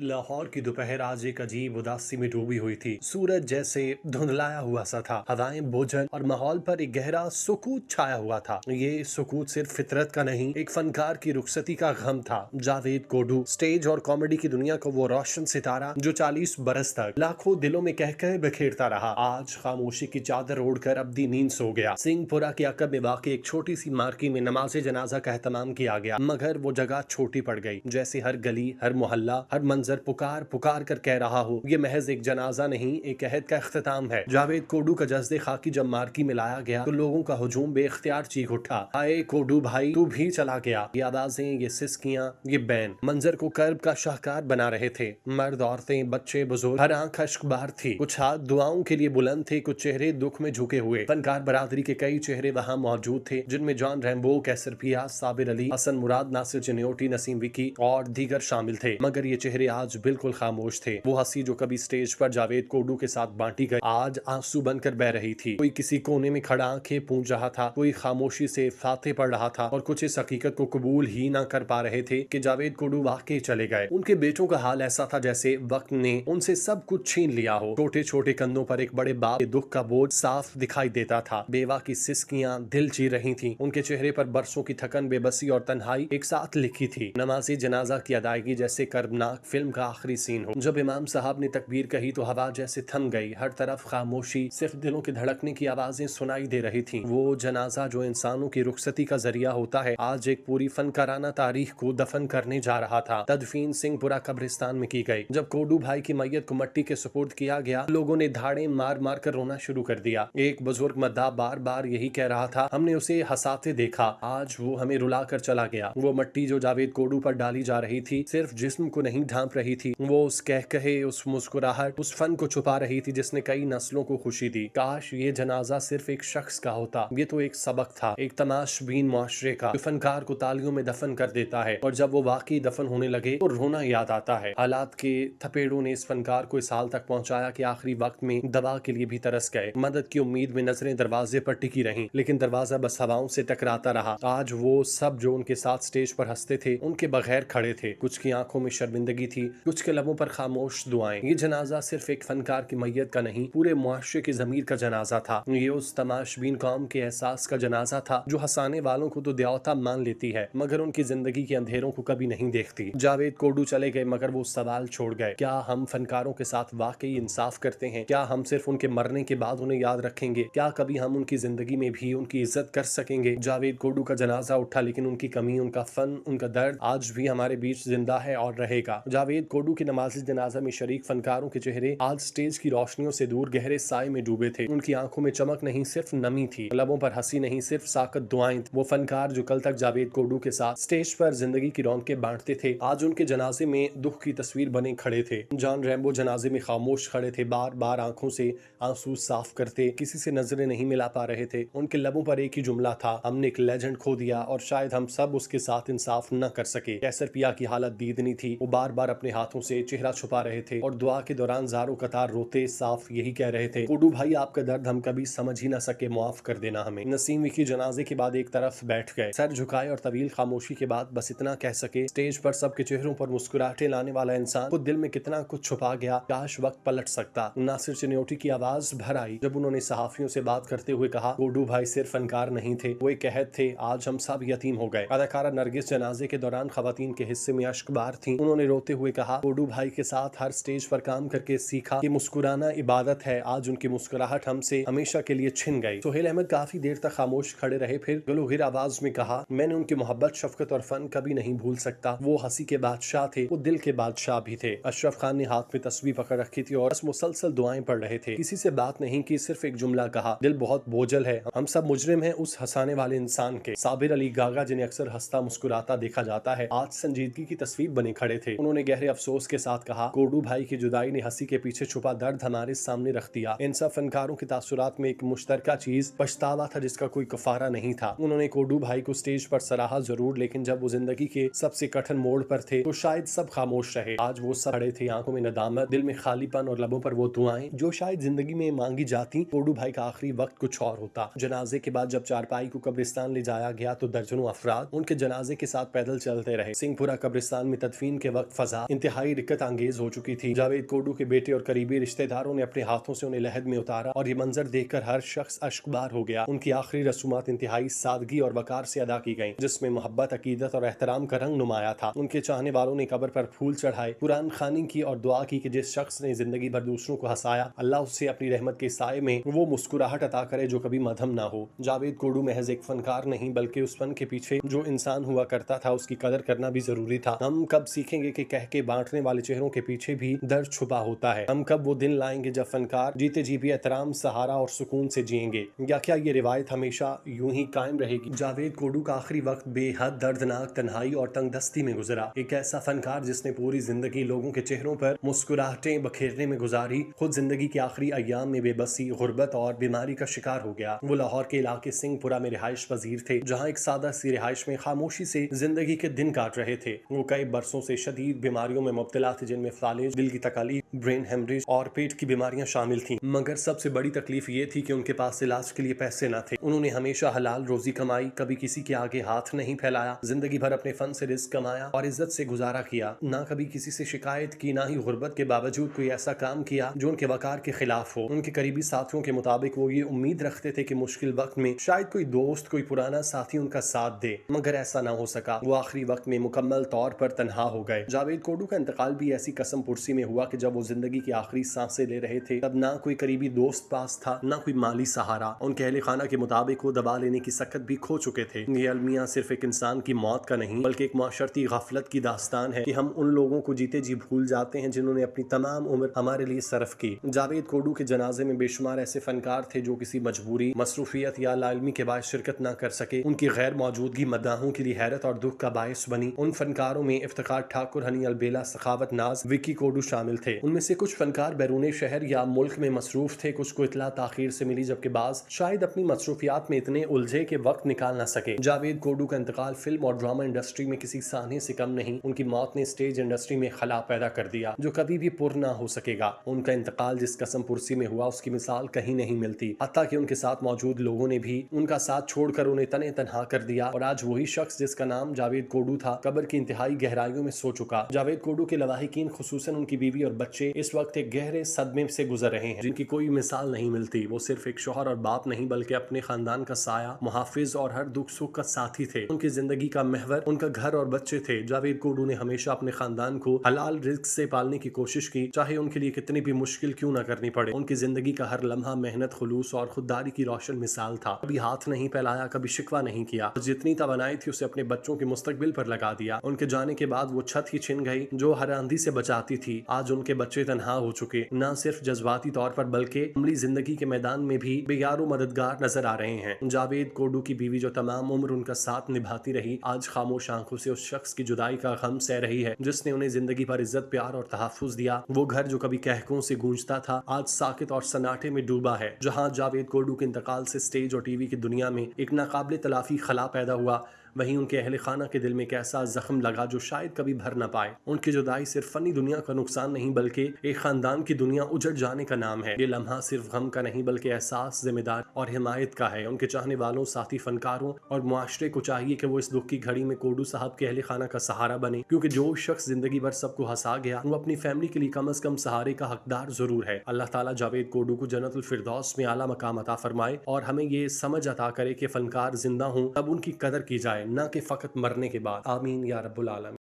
लाहौर की दोपहर आज एक अजीब उदासी में डूबी हुई थी। सूरज जैसे धुंधलाया हुआ सा था, हवाएं बोझल और माहौल पर एक गहरा सुकूत छाया हुआ था। ये सुकूत सिर्फ फितरत का नहीं, एक फनकार की रुखसती का गम था। जावेद कोडू, स्टेज और कॉमेडी की दुनिया को वो रोशन सितारा जो 40 बरस तक लाखों दिलों में कह कह बिखेरता रहा, आज खामोशी की चादर ओढ़कर अब्दी नींद सो गया। सिंहपुरा के अकब में वाक़ई एक छोटी सी मार्की में नमाज जनाजा का एहतमाम किया गया, मगर वो जगह छोटी पड़ गई। जैसे हर गली, हर मोहल्ला, हर मंजर पुकार पुकार कर कह रहा हो, ये महज एक जनाजा नहीं, एक अहद का इख्तिताम है। जावेद कोडू का जज्दे खाकी जब मार्की में लाया गया तो लोगों का हुजूम बेख्तियार चीख उठा, आए कोडू भाई, तू भी चला गया। ये आवाजें, ये सिस्कियां, ये बैन मंजर को कर्ब का शाहकार बना रहे थे। मर्द, औरतें, बच्चे, बुजुर्ग, हर आंख अश्कबार थी। कुछ हाथ दुआओं के लिए बुलंद थे, कुछ चेहरे दुख में झुके हुए। फनकार बरादरी के कई चेहरे वहां मौजूद थे, जिनमें जॉन रैम्बो, कैसर पियास, साबिर अली, हसन मुराद, नासिर चिन्योटी, नसीम विकी और दीगर शामिल थे। मगर ये चेहरे आज बिल्कुल खामोश थे। वो हंसी जो कभी स्टेज पर जावेद कोडू के साथ बांटी गई, आज आंसू बनकर बह रही थी। कोई किसी कोने में खड़ा आंखें पूंज रहा था, कोई खामोशी से फाते पढ़ रहा था और कुछ इस हकीकत को कबूल ही ना कर पा रहे थे कि जावेद कोडू वाकई चले गए। उनके बेटों का हाल ऐसा था जैसे वक्त ने उनसे सब कुछ छीन लिया हो। छोटे छोटे कंधों पर एक बड़े बाप के दुख का बोझ साफ दिखाई देता था। बेवा की सिस्कियां दिल चीर रही थी। उनके चेहरे पर बरसों की थकन, बेबसी और तन्हाई एक साथ लिखी थी। नमाज़े जनाजा की अदायगी जैसे कर्बनाक फिल्म का आखिरी सीन हो। जब इमाम साहब ने तकबीर कही तो हवा जैसे थम गई। हर तरफ खामोशी, सिर्फ दिलों के धड़कने की आवाजें सुनाई दे रही थी। वो जनाजा जो इंसानों की रुखसती का जरिया होता है, आज एक पूरी फनकाराना तारीख को दफन करने जा रहा था। तदफीन सिंहपुरा कब्रिस्तान में की गई। जब कोडू भाई की मैयत को मट्टी के सुपुर्द किया गया, लोगों ने धाड़े मार मार कर रोना शुरू कर दिया। एक बुजुर्ग मद्दा बार बार यही कह रहा था, हमने उसे हंसाते देखा, आज वो हमें रुला कर चला गया। वो मट्टी जो जावेद कोडू पर डाली जा रही थी, सिर्फ जिस्म को नहीं ढांप रही थी, वो उस कह कहे, उस मुस्कुराहट, उस फन को छुपा रही थी जिसने कई नस्लों को खुशी दी। काश ये जनाजा सिर्फ एक शख्स का होता। ये तो एक सबक था, एक तमाशबीन मुआशरे का, जो फनकार को तालियों में दफन कर देता है और जब वो वाकई दफन होने लगे तो रोना याद आता है। हालात के थपेड़ों ने इस फनकार को इस हाल तक पहुंचाया कि आखिरी वक्त में दवा के लिए भी तरस गए। मदद की उम्मीद में नजरें दरवाजे पर टिकी रहीं, लेकिन दरवाजा बस हवाओं से टकराता रहा। आज वो सब जो उनके साथ स्टेज पर हंसते थे, उनके बगैर खड़े थे। कुछ की आंखों में शर्मिंदगी थी, कुछ के लबों पर खामोश दुआएं। ये जनाजा सिर्फ एक फनकार की मैयत का नहीं, पूरे मुआशरे की जमीर का जनाजा था। ये उस तमाशबीन कौम के एहसास का जनाजा था जो हंसाने वालों को तो देवता मान लेती है, मगर उनकी जिंदगी के अंधेरों को कभी नहीं देखती। जावेद कोडू चले गए, मगर वो सवाल छोड़ गए, क्या हम फनकारों के साथ वाकई इंसाफ करते हैं? क्या हम सिर्फ उनके मरने के बाद उन्हें याद रखेंगे? क्या कभी हम उनकी जिंदगी में भी उनकी इज्जत कर सकेंगे? जावेद कोडू का जनाजा उठा, लेकिन उनकी कमी, उनका फन, उनका दर्द आज भी हमारे बीच जिंदा है और रहेगा। जावेद कोडू की नमाज़े जनाजा में शरीक फनकारों के चेहरे आज स्टेज की रोशनियों से दूर गहरे साए में डूबे थे। उनकी आंखों में चमक नहीं, सिर्फ नमी थी। लबों पर हंसी नहीं, सिर्फ साकत दुआएं। वो फनकार जो कल तक जावेद कोडू के साथ स्टेज पर जिंदगी की रौनकें बांटते थे, आज उनके जनाजे में दुख की तस्वीर बने खड़े थे। जॉन रैम्बो जनाजे में खामोश खड़े थे, बार बार आंखों से आंसू साफ करते, किसी से नजरें नहीं मिला पा रहे थे। उनके लबों पर एक ही जुमला था, हमने एक लेजेंड खो दिया और शायद हम सब उसके साथ इंसाफ न कर सके। कैसर पिया की हालत दीदनी थी। वो बार बार अपने हाथों से चेहरा छुपा रहे थे और दुआ के दौरान ज़ारो कतार रोते साफ यही कह रहे थे, कोडू भाई आपका दर्द हम कभी समझ ही न सके, माफ कर देना हमें। नसीम विकी जनाजे के बाद एक तरफ बैठ गए, सर झुकाए और तवील खामोशी के बाद बस इतना कह सके, स्टेज पर सबके चेहरों पर मुस्कुराहटें लाने वाला इंसान खुद दिल में कितना कुछ छुपा गया, काश वक्त पलट सकता। नासिर चिन्योटी की आवाज भर आई जब उन्होंने सहाफियों से बात करते हुए कहा, कोडू भाई सिर्फ फनकार नहीं थे, वो एक अहद थे, आज हम सब यतीम हो गए। अदाकारा नरगिस जनाजे के दौरान खवातीन के हिस्से में अश्कबार थी। उन्होंने रोते हुए कहा, कोडू भाई के साथ हर स्टेज पर काम करके सीखा कि मुस्कुराना इबादत है, आज उनकी मुस्कुराहट हमसे हमेशा के लिए छिन गई। सुहेल अहमद काफी देर तक खामोश खड़े रहे, फिर गलोगिर आवाज में कहा, मैंने उनकी मोहब्बत, शफकत और फन कभी नहीं भूल सकता। वो हंसी के बादशाह थे, वो दिल के बादशाह भी थे। अशरफ खान ने हाथ में तस्वीर पकड़ रखी थी और बस मुसलसल दुआएं पढ़ रहे थे। किसी से बात नहीं की, सिर्फ एक जुमला कहा, दिल बहुत बोझल है, हम सब मुजरिम हैं उस हंसाने वाले इंसान के। साबिर अली गागा जिन्हें अक्सर हंसता मुस्कुराता देखा जाता है, आज संजीदगी की तस्वीर बने खड़े थे। उन्होंने गहरे अफसोस के साथ कहा, कोडू भाई की जुदाई ने हंसी के पीछे छुपा दर्द हमारे सामने रख दिया। इन सब फनकारों के तासुरात में एक मुश्तरका चीज पछतावा था जिसका कोई कफारा नहीं था। उन्होंने कोडू भाई को स्टेज पर सराहा जरूर, लेकिन जब वो जिंदगी के सबसे कठिन मोड़ पर थे तो शायद सब खामोश रहे। आज वो सब खड़े थे, आंखों में नदामत, दिल में खालीपन और लबों पर वो दुआएं जो शायद जिंदगी में मांगी जाती। कोडू भाई का आखिरी वक्त कुछ और होता। जनाजे के बाद जब चारपाई को कब्रिस्तान ले जाया गया तो दर्जनों अफराद उनके जनाजे के साथ पैदल चलते रहे। सिंहपुरा कब्रिस्तान में तदफीन के वक्त फजा इंतहाई दिक्कत अंगेज हो चुकी थी। जावेद कोडू के बेटे और करीबी रिश्तेदारों ने अपने हाथों से उन्हें लहद में उतारा और ये मंजर देखकर हर शख्स अश्कबार हो गया। उनकी आखिरी रसूमात इंतहाई सादगी और वकार से अदा की गईं, जिसमें मोहब्बत, अकीदत और एहतराम का रंग नुमाया था। उनके चाहने वालों ने कब्र पर फूल चढ़ाए, कुरान खानी की और दुआ की कि जिस शख्स ने जिंदगी भर दूसरों को हंसाया, अल्लाह उससे अपनी रहमत के साए में वो मुस्कुराहट अता करे जो कभी मधम ना हो। जावेद कोडू महज एक फनकार नहीं बल्कि उस फन के पीछे जो इंसान हुआ करता था उसकी कदर करना भी जरूरी था। हम कब सीखेंगे कि कह के बांटने वाले चेहरों के पीछे भी दर्द छुपा होता है? हम कब वो दिन लाएंगे जब फनकार जीते जी भी एहतराम, सहारा और सुकून से जिएंगे? या क्या ये रिवायत हमेशा यूं ही कायम रहेगी? जावेद कोडू का आखिरी वक्त बेहद दर्दनाक तन्हाई और तंगदस्ती में गुजरा। एक ऐसा फनकार जिसने पूरी जिंदगी लोगों के चेहरों पर मुस्कुराहटें बखेरने में गुजारी, खुद जिंदगी के आखिरी अय्याम में बेबसी, गुर्बत और बीमारी का शिकार हो गया। वो लाहौर के इलाके सिंहपुरा में रिहाइश पजीर थे, जहाँ एक सादा सी रिहाइश में खामोशी से जिंदगी के दिन काट रहे थे। वो कई बरसों से शदीद बीमारियों में मुब्तला थे, जिनमें फालिज, दिल की तकलीफ, ब्रेन हेमरेज और पेट की बीमारियां शामिल थीं। मगर सबसे बड़ी तकलीफ ये थी कि उनके पास इलाज के लिए पैसे न थे। उन्होंने हमेशा हलाल रोजी कमाई, कभी किसी के आगे हाथ नहीं फैलाया, जिंदगी भर अपने फन से रिस्क कमाया और इज्जत से गुजारा किया। ना कभी किसी से शिकायत की, ना ही गुर्बत के बावजूद कोई ऐसा काम किया जो उनके वकार के खिलाफ हो। उनके करीबी साथियों के मुताबिक वो ये उम्मीद रखते थे कि मुश्किल वक्त में शायद कोई दोस्त, कोई पुराना साथी उनका साथ दे, मगर ऐसा ना हो सका। वो आखिरी वक्त में मुकम्मल तौर पर तन्हा हो गए। जावेद कोडू का इंतकाल भी ऐसी कसम पुरसी में हुआ कि जब वो जिंदगी की आखिरी सांसें ले रहे थे, तब ना कोई करीबी दोस्त पास था, ना कोई माली सहारा। उनके अहले खाना के मुताबिक वो दबा लेने की सकत भी खो चुके थे। ये अलमिया सिर्फ एक इंसान की मौत का नहीं बल्कि एक माशरती गफलत की दास्तान है कि हम उन लोगों को जीते जी भूल जाते हैं जिन्होंने अपनी तमाम उम्र हमारे लिए सर्फ की। जावेद कोडू के जनाजे में बेशुमार ऐसे फनकार थे जो किसी मजबूरी, मसरूफियत या लाइल्मी के बायस शिरकत न कर सके। उनकी गैर मौजूदगी मद्दाहों के लिए हैरत और दुख का बायस बनी। उन फनकारों में इफ्तिखार ठाकुर, हनी अलबेला, सखावत नाज, विक्की कोडू शामिल थे। उनमें से कुछ फनकार बैरून शहर या मुल्क में मसरूफ थे, कुछ को इतला ताखीर से मिली, जबकि बाज शायद अपनी मसरूफियात में इतने उलझे के वक्त निकाल न सके। जावेद कोडू का इंतकाल फिल्म और ड्रामा इंडस्ट्री में किसी साहने से कम नहीं। उनकी मौत ने स्टेज इंडस्ट्री में खला पैदा कर दिया जो कभी भी पुर ना हो सकेगा। उनका इंतकाल जिस कसम पुरसी में हुआ उसकी मिसाल कहीं नहीं मिलती। हत्ता कि उनके साथ मौजूद लोगों ने भी उनका साथ छोड़कर उन्हें तने तनहा कर दिया और आज वही शख्स जिसका नाम जावेद कोडू था कब्र की इंतहाई गहराइयों में सो चुका। जावेद कोडू के लवाहिकीन, खुसूसन उनकी बीवी और बच्चे, इस वक्त एक गहरे सदमे से गुजर रहे हैं जिनकी कोई मिसाल नहीं मिलती। वो सिर्फ एक शौहर और बाप नहीं बल्कि अपने खानदान का साया, मुहाफिज और हर दुख सुख का साथी थे। उनकी जिंदगी का महवर उनका घर और बच्चे थे। जावेद कोडू ने हमेशा अपने खानदान को हलाल रिज्क से पालने की कोशिश की, चाहे उनके लिए कितनी भी मुश्किल क्यों न करनी पड़े। उनकी जिंदगी का हर लम्हा मेहनत, खुलूस और खुददारी की रोशन मिसाल था। कभी हाथ नहीं फैलाया, कभी शिकवा नहीं किया। जितनी तवानाई थी उसे अपने बच्चों के मुस्तकबिल पर लगा दिया। उनके जाने के बाद वो छत ही छिन गई जो हर आंधी से बचाती थी। आज उनके बच्चे तनहा हो चुके, न सिर्फ जज्बाती तौर पर बल्कि अमली जिंदगी के मैदान में भी बेयारो मददगार नजर आ रहे हैं। जावेद कोडू की बीवी जो तमाम उम्र उनका साथ निभाती रही, आज खामोश आंखों से उस शख्स की जुदाई का गम सह रही है जिसने उन्हें जिंदगी भर इज्जत, प्यार और तहफ्फुज दिया। वो घर जो कभी कहकों से गूंजता था आज साकित और सन्नाटे में डूबा है। जहां जावेद कोडू के इंतकाल से स्टेज और टीवी की दुनिया में एक नाकाबिले तलाफी खला पैदा हुआ, वहीं उनके अहले खाना के दिल में एक ऐसा जख्म लगा जो शायद कभी भर न पाए। उनकी जुदाई सिर्फ फनी दुनिया का नुकसान नहीं बल्कि एक खानदान की दुनिया उजड़ जाने का नाम है। ये लम्हा सिर्फ गम का नहीं बल्कि एहसास, जिम्मेदार और हिमायत का है। उनके चाहने वालों, साथी फनकारों और मुआशरे को चाहिए कि वो इस दुख की घड़ी में कोडू साहब के अहले खाना का सहारा बने, क्योंकि जो शख्स जिंदगी भर सबको हंसा गया वो अपनी फैमिली के लिए कम अज कम सहारे का हकदार जरूर है। अल्लाह ताला जावेद कोडू को जन्नतुल फिरदौस में आला मकाम अता फरमाए और हमें ये समझ अता करे कि फनकार जिंदा हूँ तब उनकी कदर की जाए, न कि फकत मरने के बाद। आमीन या रब्बुल आलमीन।